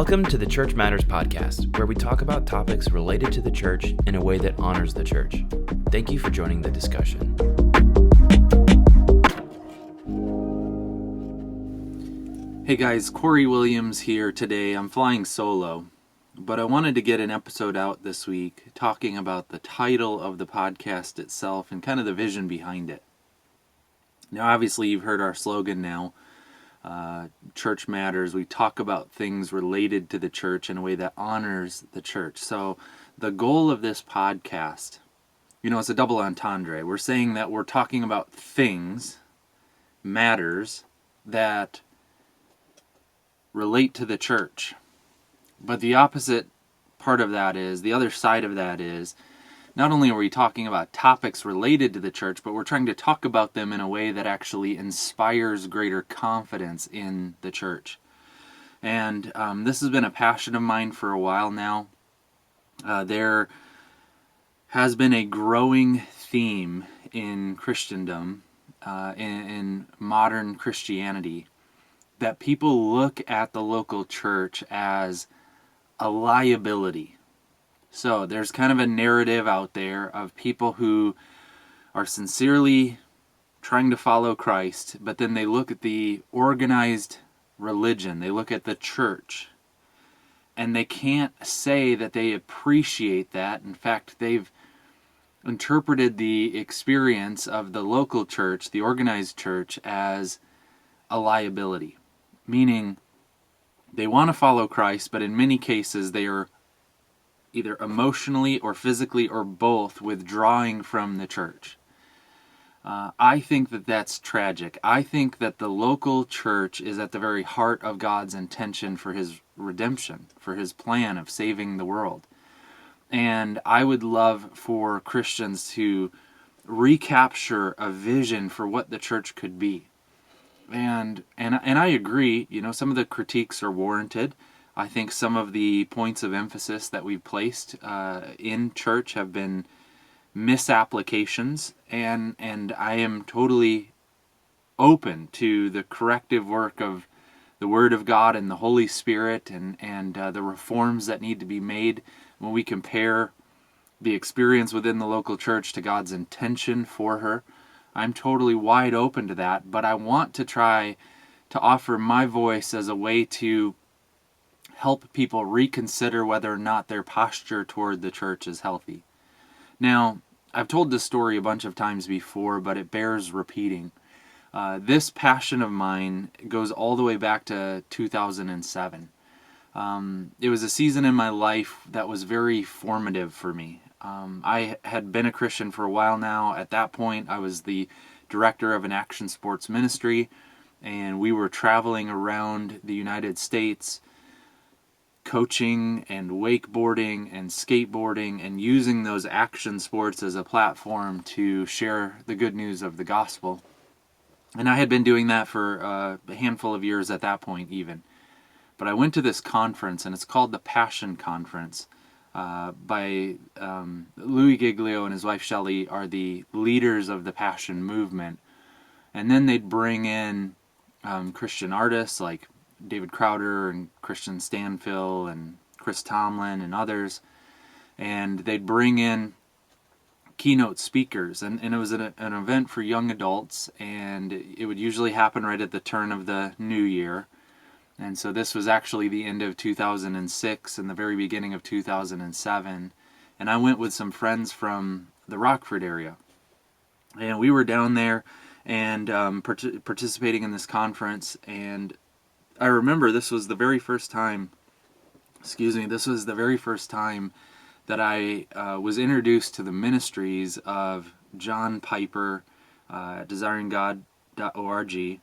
Welcome to the Church Matters podcast, where we talk about topics related to the church in a way that honors the church. Thank you for joining the discussion. Hey guys, Cory Williams here today. I'm flying solo, but I wanted to get an episode out this week talking about the title of the podcast itself and kind of the vision behind it. Now, obviously, you've heard our slogan now, Church Matters. We talk about things related to the church in a way that honors the church. So the goal of this podcast, it's a double entendre. We're saying that we're talking about things, matters, that relate to the church. But the opposite part of that is, the other side of that is, not only are we talking about topics related to the church, but we're trying to talk about them in a way that actually inspires greater confidence in the church. And this has been a passion of mine for a while now. There has been a growing theme in Christendom, in modern Christianity, that people look at the local church as a liability. So there's kind of a narrative out there of people who are sincerely trying to follow Christ, but then they look at the organized religion, they look at the church, and they can't say that they appreciate that. In fact, they've interpreted the experience of the local church, the organized church, as a liability. Meaning, they want to follow Christ, but in many cases they are either emotionally or physically or both withdrawing from the church. I think that that's tragic. I think that the local church is at the very heart of God's intention for His redemption, for His plan of saving the world. And I would love for Christians to recapture a vision for what the church could be. And I agree, some of the critiques are warranted. I think some of the points of emphasis that we've placed in church have been misapplications, and I am totally open to the corrective work of the Word of God and the Holy Spirit and the reforms that need to be made when we compare the experience within the local church to God's intention for her. I'm totally wide open to that, but I want to try to offer my voice as a way to help people reconsider whether or not their posture toward the church is healthy. Now, I've told this story a bunch of times before, but it bears repeating. This passion of mine goes all the way back to 2007. It was a season in my life that was very formative for me. I had been a Christian for a while now. At that point, I was the director of an action sports ministry, and we were traveling around the United States, coaching and wakeboarding and skateboarding and using those action sports as a platform to share the good news of the gospel. And I had been doing that for a handful of years at that point even. But I went to this conference, and it's called the Passion Conference, by Louis Giglio and his wife Shelley are the leaders of the Passion movement. And then they'd bring in Christian artists like David Crowder and Christian Stanfill and Chris Tomlin and others, and they'd bring in keynote speakers, and it was an event for young adults, and it would usually happen right at the turn of the new year. And so this was actually the end of 2006 and the very beginning of 2007, and I went with some friends from the Rockford area, and we were down there and participating in this conference. And I remember this was the very first time that I was introduced to the ministries of John Piper, desiringgod.org,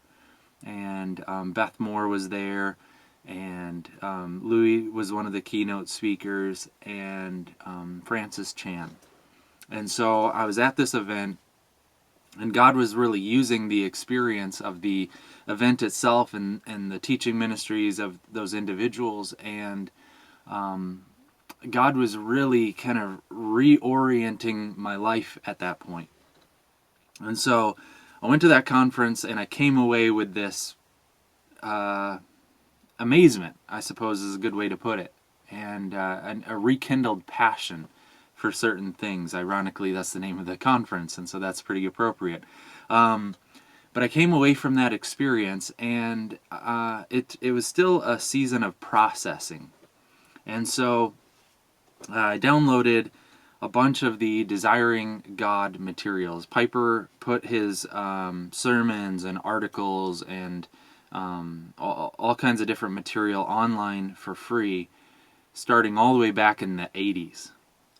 and Beth Moore was there, and Louis was one of the keynote speakers, and Francis Chan. And so I was at this event, and God was really using the experience of the event itself and the teaching ministries of those individuals, and God was really kind of reorienting my life at that point. And so I went to that conference, and I came away with this amazement, I suppose is a good way to put it, and a rekindled passion for certain things. Ironically, that's the name of the conference, and so that's pretty appropriate. But I came away from that experience, and it was still a season of processing. And so I downloaded a bunch of the Desiring God materials. Piper put his sermons and articles and all kinds of different material online for free, starting all the way back in the 80s.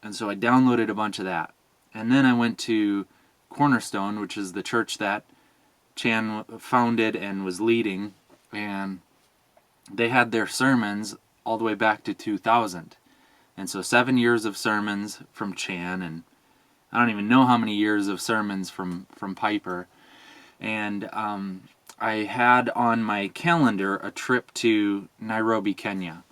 And so I downloaded a bunch of that. And then I went to Cornerstone, which is the church that Chan founded and was leading, and they had their sermons all the way back to 2000. And so 7 years of sermons from Chan, and I don't even know how many years of sermons from Piper. And I had on my calendar a trip to Nairobi, Kenya.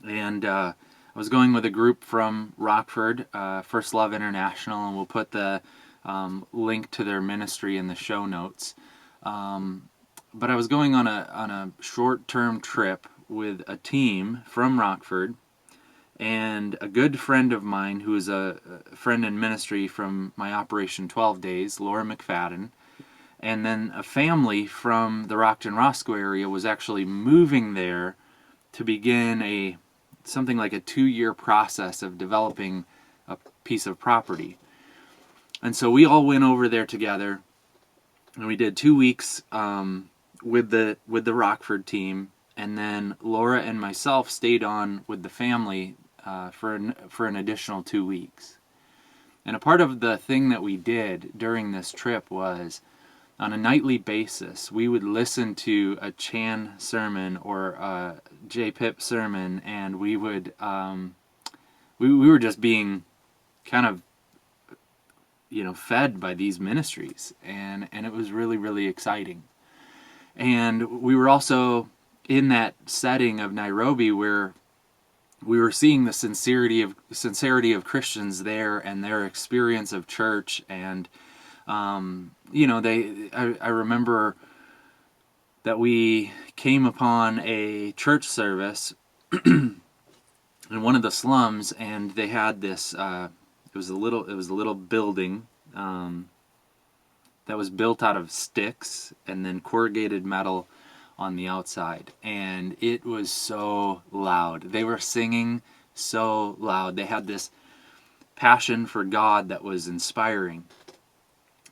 And I was going with a group from Rockford, First Love International, and we'll put the link to their ministry in the show notes. But I was going on a short-term trip with a team from Rockford, and a good friend of mine who is a friend in ministry from my Operation 12 days, Laura McFadden, and then a family from the Rockton Roscoe area was actually moving there to begin something like a 2-year process of developing a piece of property. And so we all went over there together, and we did 2 weeks with the Rockford team, and then Laura and myself stayed on with the family for an additional 2 weeks. And a part of the thing that we did during this trip was, on a nightly basis, we would listen to a Chan sermon or a J. Pip sermon, and we would we were just being kind of fed by these ministries, and it was really, really exciting. And we were also in that setting of Nairobi where we were seeing the sincerity of Christians there and their experience of church. And I remember that we came upon a church service in one of the slums, and they had this. It was a little building that was built out of sticks and then corrugated metal on the outside, and it was so loud. They were singing so loud. They had this passion for God that was inspiring.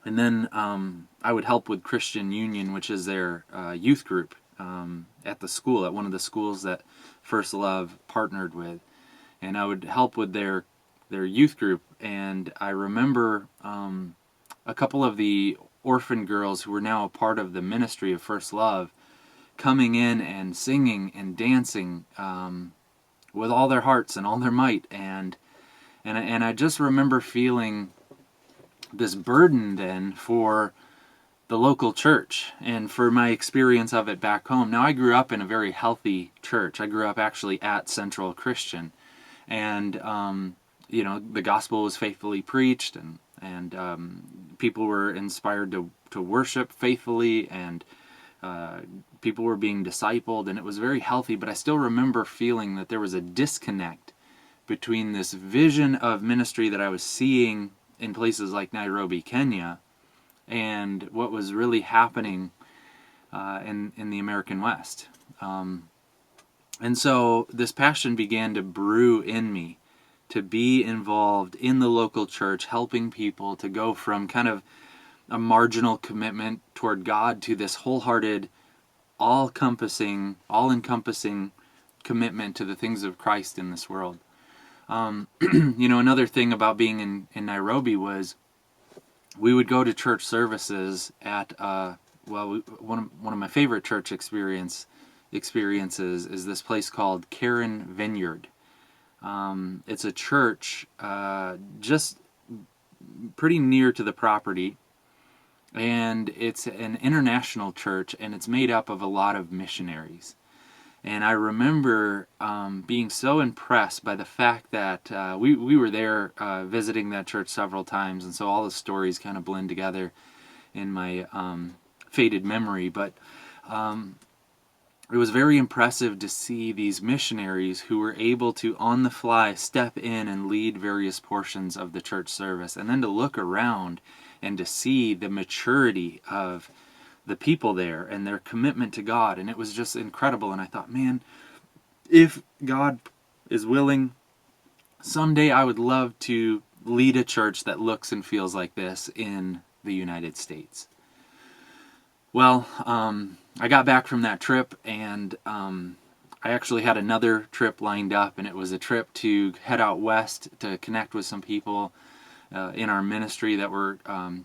And then I would help with Christian Union, which is their youth group at the school, at one of the schools that First Love partnered with, and I would help with their youth group. And I remember a couple of the orphan girls who were now a part of the ministry of First Love coming in and singing and dancing with all their hearts and all their might, and I just remember feeling this burden then for the local church and for my experience of it back home. Now, I grew up in a very healthy church. I grew up actually at Central Christian, and the gospel was faithfully preached, and people were inspired to worship faithfully, and people were being discipled, and it was very healthy. But I still remember feeling that there was a disconnect between this vision of ministry that I was seeing in places like Nairobi, Kenya, and what was really happening in the American West. And so this passion began to brew in me to be involved in the local church, helping people to go from kind of a marginal commitment toward God to this wholehearted, all-encompassing commitment to the things of Christ in this world. Another thing about being in Nairobi was we would go to church services at one of my favorite church experiences is this place called Karen Vineyard. It's a church just pretty near to the property, and it's an international church, and it's made up of a lot of missionaries. And I remember being so impressed by the fact that we were there visiting that church several times, and so all the stories kind of blend together in my faded memory. But it was very impressive to see these missionaries who were able to, on the fly, step in and lead various portions of the church service, and then to look around and to see the maturity of the people there and their commitment to God. And it was just incredible. And I thought, man, if God is willing, someday I would love to lead a church that looks and feels like this in the United States. Well, I got back from that trip, and I actually had another trip lined up, and it was a trip to head out west to connect with some people in our ministry that were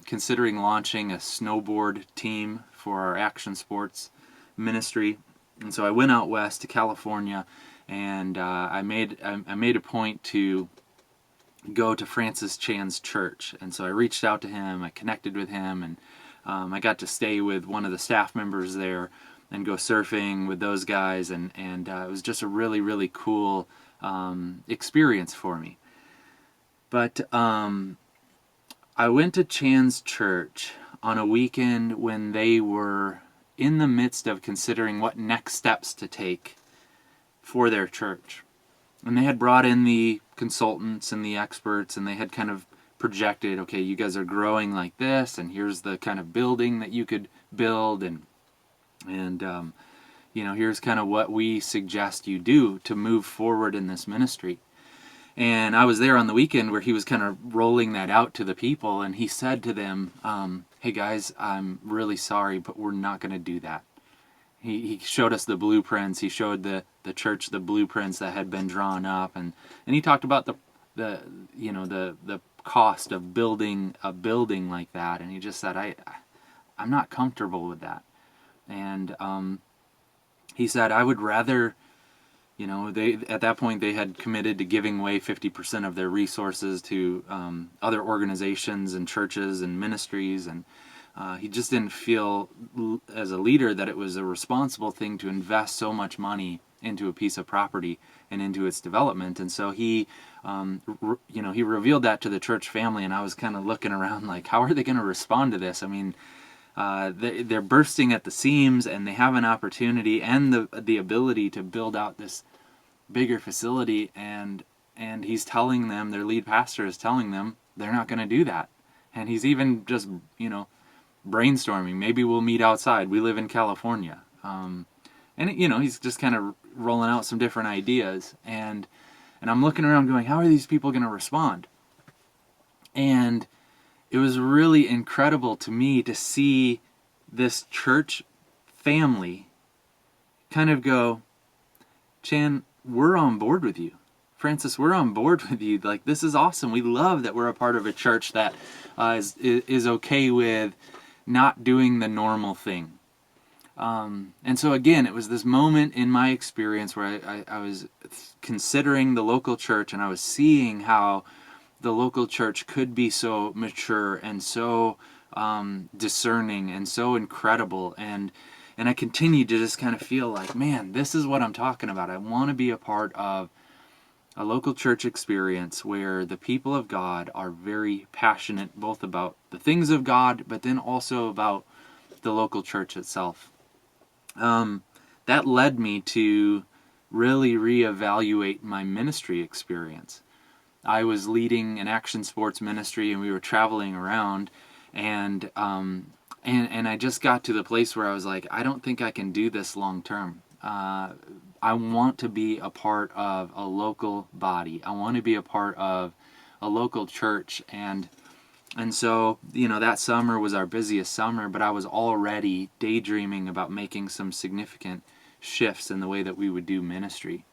considering launching a snowboard team for our action sports ministry. And so I went out west to California, and I made a point to go to Francis Chan's church. And so I reached out to him, I connected with him, and I got to stay with one of the staff members there and go surfing with those guys, and it was just a really, really cool experience for me. But I went to Chan's church on a weekend when they were in the midst of considering what next steps to take for their church. And they had brought in the consultants and the experts, and they had kind of projected, okay, you guys are growing like this, and here's the kind of building that you could build, and here's kind of what we suggest you do to move forward in this ministry. And I was there on the weekend where he was kind of rolling that out to the people, and he said to them, hey guys, I'm really sorry, but we're not going to do that. He showed us the blueprints. He showed the church the blueprints that had been drawn up, and he talked about the cost of building a building like that, and he just said, I'm not comfortable with that. And he said, I would rather, they at that point they had committed to giving away 50% of their resources to other organizations and churches and ministries, and he just didn't feel as a leader that it was a responsible thing to invest so much money into a piece of property and into its development. And so he revealed that to the church family, and I was kind of looking around like, how are they going to respond to this? I mean, they're bursting at the seams, and they have an opportunity and the ability to build out this bigger facility, and he's telling them, their lead pastor is telling them, they're not going to do that. And he's even just, brainstorming, maybe we'll meet outside. We live in California. He's just kind of rolling out some different ideas, and I'm looking around going, how are these people going to respond? And it was really incredible to me to see this church family kind of go, Chan, we're on board with you. Francis, we're on board with you. Like, this is awesome. We love that we're a part of a church that is okay with not doing the normal thing. And so again, it was this moment in my experience where I was considering the local church, and I was seeing how the local church could be so mature and so discerning and so incredible. And I continued to just kind of feel like, man, this is what I'm talking about. I want to be a part of a local church experience where the people of God are very passionate both about the things of God, but then also about the local church itself. That led me to really reevaluate my ministry experience. I was leading an action sports ministry, and we were traveling around, and I just got to the place where I was like, I don't think I can do this long term. I want to be a part of a local body. I want to be a part of a local church, and so, that summer was our busiest summer, but I was already daydreaming about making some significant shifts in the way that we would do ministry.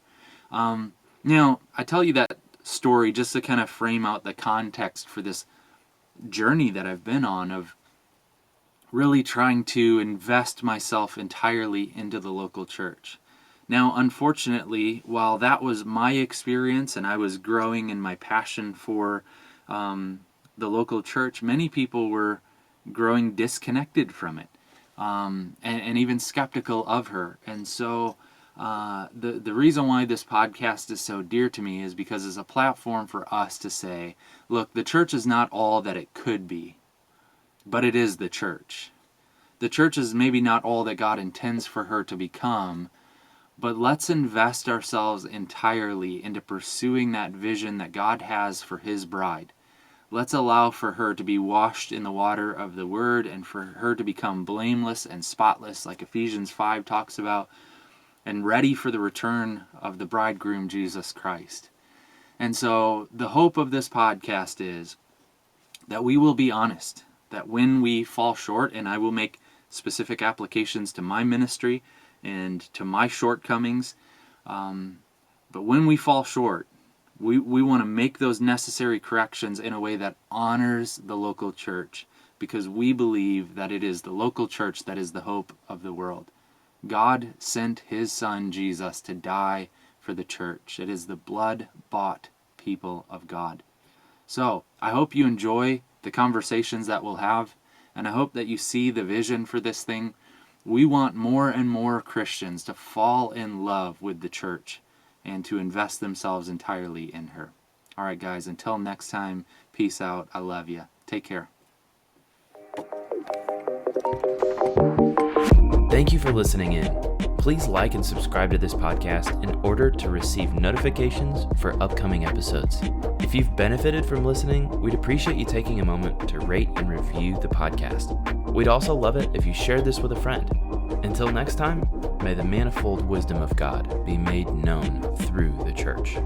Now, I tell you that story just to kind of frame out the context for this journey that I've been on of really trying to invest myself entirely into the local church. Now, unfortunately, while that was my experience and I was growing in my passion for the local church, many people were growing disconnected from it, and even skeptical of her. And so the reason why this podcast is so dear to me is because it's a platform for us to say, look, the church is not all that it could be, but it is the church. The church is maybe not all that God intends for her to become, But let's invest ourselves entirely into pursuing that vision that God has for his bride. Let's allow for her to be washed in the water of the Word and for her to become blameless and spotless, like Ephesians 5 talks about, and ready for the return of the bridegroom, Jesus Christ. And so the hope of this podcast is that we will be honest, that when we fall short, and I will make specific applications to my ministry and to my shortcomings, but when we fall short, we want to make those necessary corrections in a way that honors the local church, because we believe that it is the local church that is the hope of the world. God sent his Son Jesus to die for the church. It is the blood-bought people of God. So I hope you enjoy the conversations that we'll have, and I hope that you see the vision for this thing. We want more and more Christians to fall in love with the church and to invest themselves entirely in her. All right, guys, until next time, peace out. I love you. Take care. Thank you for listening in. Please like and subscribe to this podcast in order to receive notifications for upcoming episodes. If you've benefited from listening, we'd appreciate you taking a moment to rate and review the podcast. We'd also love it if you shared this with a friend. Until next time, may the manifold wisdom of God be made known through the church.